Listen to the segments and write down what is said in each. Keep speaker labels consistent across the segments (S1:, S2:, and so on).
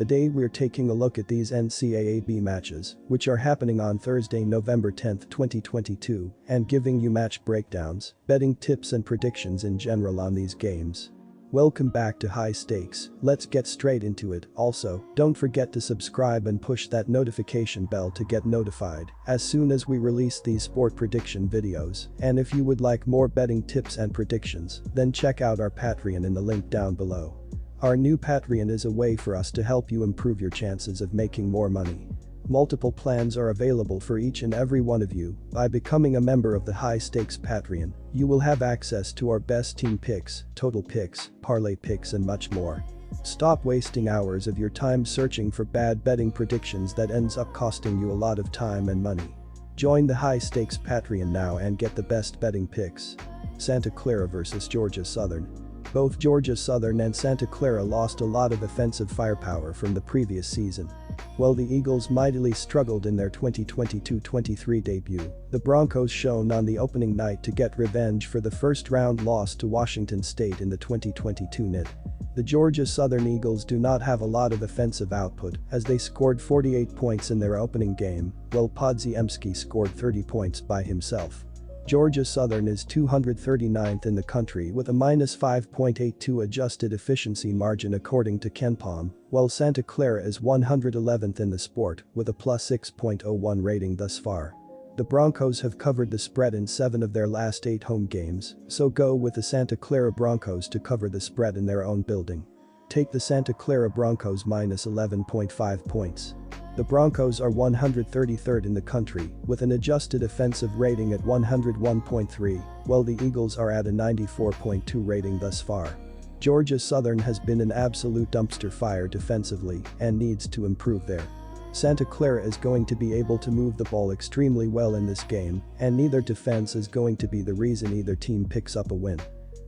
S1: Today we're taking a look at these NCAAB matches, which are happening on Thursday, November 10, 2022, and giving you match breakdowns, betting tips and predictions in general on these games. Welcome back to High Stakes, let's get straight into it. Also, don't forget to subscribe and push that notification bell to get notified as soon as we release these sport prediction videos. And if you would like more betting tips and predictions, then check out our Patreon in the link down below. Our new Patreon is a way for us to help you improve your chances of making more money. Multiple plans are available for each and every one of you. By becoming a member of the High Stakes Patreon, you will have access to our best team picks, total picks, parlay picks and much more. Stop wasting hours of your time searching for bad betting predictions that ends up costing you a lot of time and money. Join the High Stakes Patreon now and get the best betting picks. Santa Clara vs Georgia Southern. Both Georgia Southern and Santa Clara lost a lot of offensive firepower from the previous season. While the Eagles mightily struggled in their 2022-23 debut, the Broncos shone on the opening night to get revenge for the first-round loss to Washington State in the 2022 NCAA. The Georgia Southern Eagles do not have a lot of offensive output as they scored 48 points in their opening game, while Podziemski scored 30 points by himself. Georgia Southern is 239th in the country with a -5.82 adjusted efficiency margin according to KenPom, while Santa Clara is 111th in the sport with a +6.01 rating thus far. The Broncos have covered the spread in 7 of their last 8 home games, so go with the Santa Clara Broncos to cover the spread in their own building. Take the Santa Clara Broncos -11.5 points. The Broncos are 133rd in the country with an adjusted offensive rating at 101.3, while the Eagles are at a 94.2 rating thus far. Georgia Southern has been an absolute dumpster fire defensively and needs to improve there. Santa Clara is going to be able to move the ball extremely well in this game, and neither defense is going to be the reason either team picks up a win.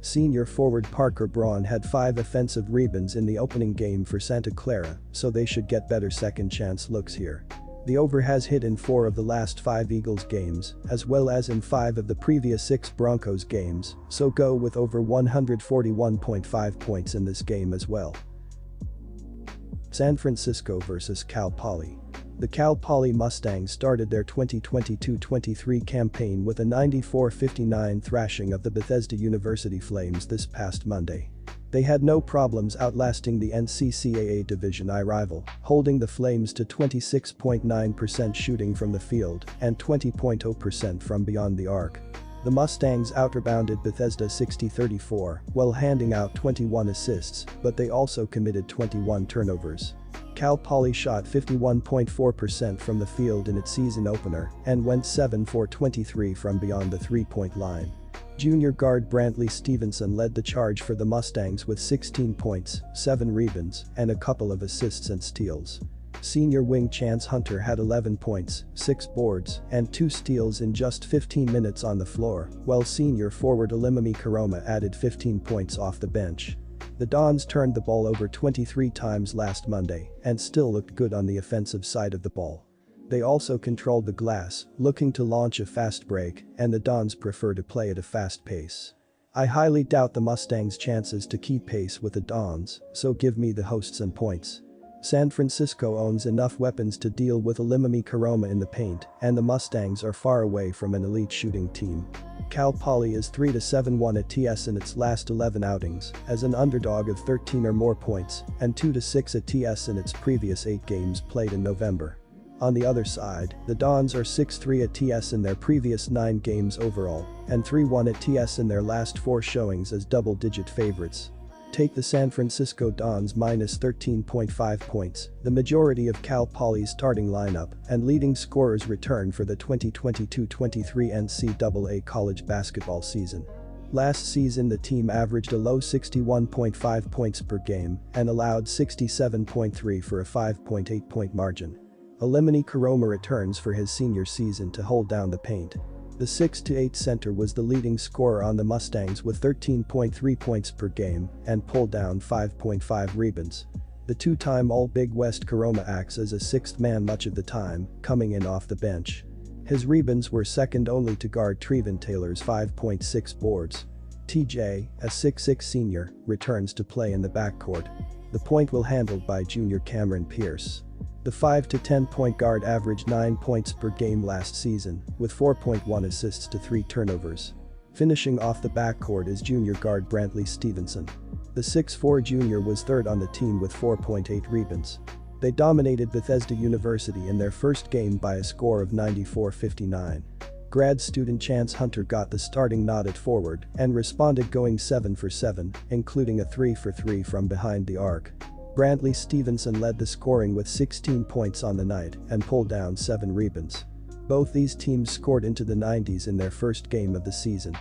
S1: Senior forward Parker Braun had 5 offensive rebounds in the opening game for Santa Clara, so they should get better second chance looks here. The over has hit in 4 of the last 5 Eagles games, as well as in 5 of the previous 6 Broncos games, so go with over 141.5 points in this game as well. San Francisco vs Cal Poly. The Cal Poly Mustangs started their 2022-23 campaign with a 94-59 thrashing of the Bethesda University Flames this past Monday. They had no problems outlasting the NCAA Division I rival, holding the Flames to 26.9% shooting from the field and 20.0% from beyond the arc. The Mustangs outrebounded Bethesda 60-34 while handing out 21 assists, but they also committed 21 turnovers. Cal Poly shot 51.4% from the field in its season opener and went 7 for 23 from beyond the three-point line. Junior guard Brantley Stevenson led the charge for the Mustangs with 16 points, 7 rebounds, and a couple of assists and steals. Senior wing Chance Hunter had 11 points, 6 boards, and 2 steals in just 15 minutes on the floor, while senior forward Olimimi Karoma added 15 points off the bench. The Dons turned the ball over 23 times last Monday and still looked good on the offensive side of the ball. They also controlled the glass, looking to launch a fast break, and the Dons prefer to play at a fast pace. I highly doubt the Mustangs' chances to keep pace with the Dons, so give me the hosts and points. San Francisco owns enough weapons to deal with Olimimi Karoma in the paint, and the Mustangs are far away from an elite shooting team. Cal Poly is 3-7-1 at TS in its last 11 outings as an underdog of 13 or more points and 2-6 at TS in its previous 8 games played in November. On the other side, the Dons are 6-3 at TS in their previous 9 games overall and 3-1 at TS in their last 4 showings as double-digit favorites. Take the San Francisco Dons -13.5 points, the majority of Cal Poly's starting lineup and leading scorers return for the 2022-23 NCAA college basketball season. Last season the team averaged a low 61.5 points per game and allowed 67.3 for a 5.8 point margin. Olimimi Karoma returns for his senior season to hold down the paint. The 6'8" center was the leading scorer on the Mustangs with 13.3 points per game and pulled down 5.5 rebounds. The 2-time All-Big West Karoma acts as a 6th man much of the time, coming in off the bench. His rebounds were second only to guard Trevin Taylor's 5.6 boards. TJ, a 6'6" senior, returns to play in the backcourt. The point will handled by junior Cameron Pierce. The 5 to 10 point guard averaged 9 points per game last season, with 4.1 assists to 3 turnovers. Finishing off the backcourt is junior guard Brantley Stevenson. The 6'4 junior was third on the team with 4.8 rebounds. They dominated Bethesda University in their first game by a score of 94-59. Grad student Chance Hunter got the starting nod at forward and responded going 7 for 7, including a 3 for 3 from behind the arc. Brantley Stevenson led the scoring with 16 points on the night and pulled down 7 rebounds. Both these teams scored into the 90s in their first game of the season.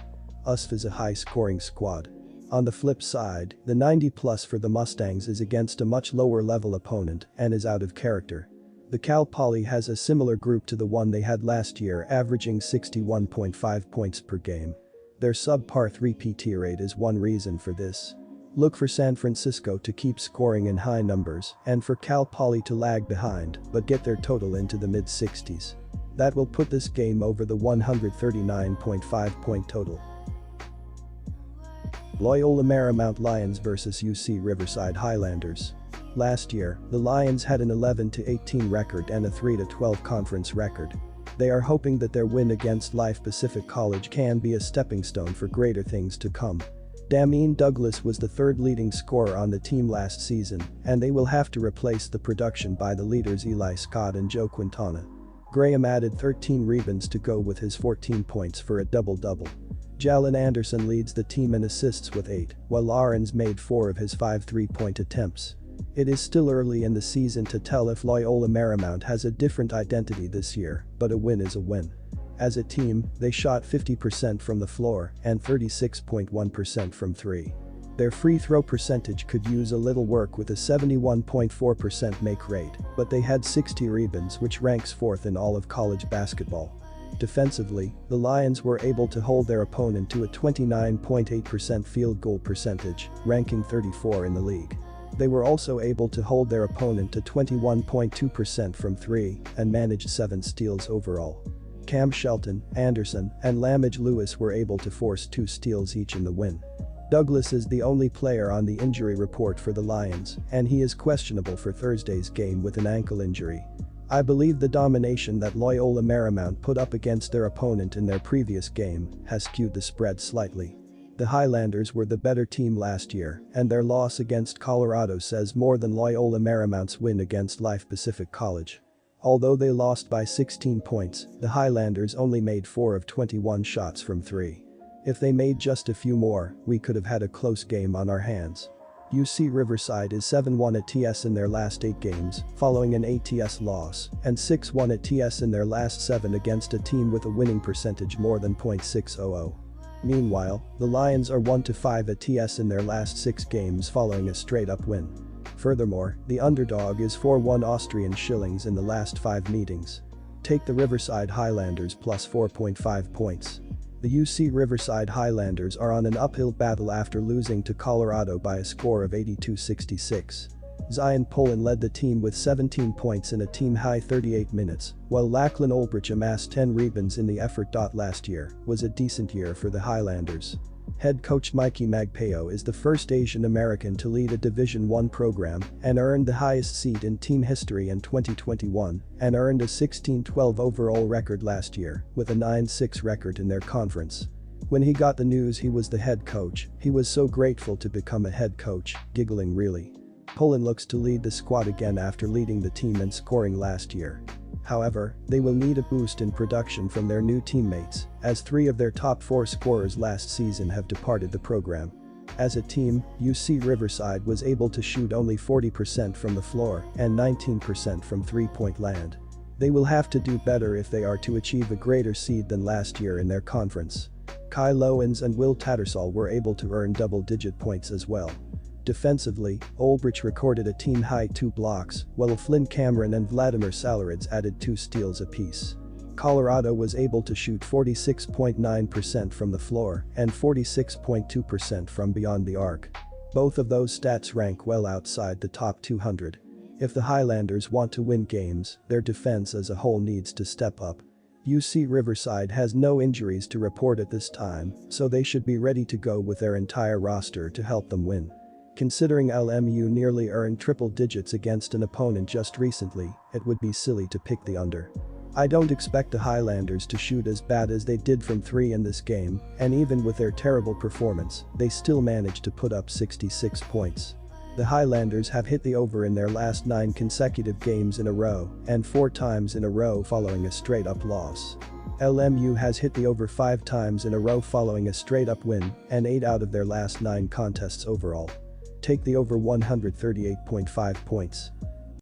S1: USF is a high-scoring squad. On the flip side, the 90+ for the Mustangs is against a much lower-level opponent and is out of character. The Cal Poly has a similar group to the one they had last year, averaging 61.5 points per game. Their subpar 3PT rate is one reason for this. Look for San Francisco to keep scoring in high numbers and for Cal Poly to lag behind but get their total into the mid-60s. That will put this game over the 139.5 point total. Loyola Marymount Lions vs UC Riverside Highlanders. Last year, the Lions had an 11-18 record and a 3-12 conference record. They are hoping that their win against Life Pacific College can be a stepping stone for greater things to come. Damien Douglas was the third leading scorer on the team last season, and they will have to replace the production by the leaders Eli Scott and Joe Quintana. Graham added 13 rebounds to go with his 14 points for a double-double. Jalen Anderson leads the team in assists with 8, while Lawrence made 4 of his 5 3-point attempts. It is still early in the season to tell if Loyola Marymount has a different identity this year, but a win is a win. As a team, they shot 50% from the floor and 36.1% from 3. Their free throw percentage could use a little work with a 71.4% make rate, but they had 60 rebounds, which ranks 4th in all of college basketball. Defensively, the Lions were able to hold their opponent to a 29.8% field goal percentage, ranking 34 in the league. They were also able to hold their opponent to 21.2% from 3 and managed 7 steals overall. Cam Shelton, Anderson, and Lamage Lewis were able to force 2 steals each in the win. Douglas is the only player on the injury report for the Lions, and he is questionable for Thursday's game with an ankle injury. I believe the domination that Loyola Marymount put up against their opponent in their previous game has skewed the spread slightly. The Highlanders were the better team last year, and their loss against Colorado says more than Loyola Marymount's win against Life Pacific College. Although they lost by 16 points, the Highlanders only made 4 of 21 shots from 3. If they made just a few more, we could have had a close game on our hands. UC Riverside is 7-1 at TS in their last 8 games, following an ATS loss, and 6-1 at TS in their last 7 against a team with a winning percentage more than .600. Meanwhile, the Lions are 1-5 at TS in their last 6 games following a straight-up win. Furthermore, the underdog is 4-1 Austrian shillings in the last 5 meetings. Take the Riverside Highlanders plus 4.5 points. The UC Riverside Highlanders are on an uphill battle after losing to Colorado by a score of 82-66. Zion Pullen led the team with 17 points in a team-high 38 minutes, while Lachlan Olbrich amassed 10 rebounds in the effort. Last year was a decent year for the Highlanders. Head coach Mikey Magpayo is the first Asian American to lead a Division I program and earned the highest seed in team history in 2021 and earned a 16-12 overall record last year with a 9-6 record in their conference. When he got the news he was the head coach, he was so grateful to become a head coach, giggling really. Pullen looks to lead the squad again after leading the team in scoring last year. However, they will need a boost in production from their new teammates, as 3 of their top 4 scorers last season have departed the program. As a team, UC Riverside was able to shoot only 40% from the floor and 19% from 3-point land. They will have to do better if they are to achieve a greater seed than last year in their conference. Kai Lowens and Will Tattersall were able to earn double-digit points as well. Defensively, Olbrich recorded a team-high 2 blocks, while Flynn Cameron and Vladimir Salarids added 2 steals apiece. Colorado was able to shoot 46.9% from the floor and 46.2% from beyond the arc. Both of those stats rank well outside the top 200. If the Highlanders want to win games, their defense as a whole needs to step up. UC Riverside has no injuries to report at this time, so they should be ready to go with their entire roster to help them win. Considering LMU nearly earned triple digits against an opponent just recently, it would be silly to pick the under. I don't expect the Highlanders to shoot as bad as they did from 3 in this game, and even with their terrible performance, they still managed to put up 66 points. The Highlanders have hit the over in their last 9 consecutive games in a row, and 4 times in a row following a straight-up loss. LMU has hit the over 5 times in a row following a straight-up win, and 8 out of their last 9 contests overall. Take the over 138.5 points.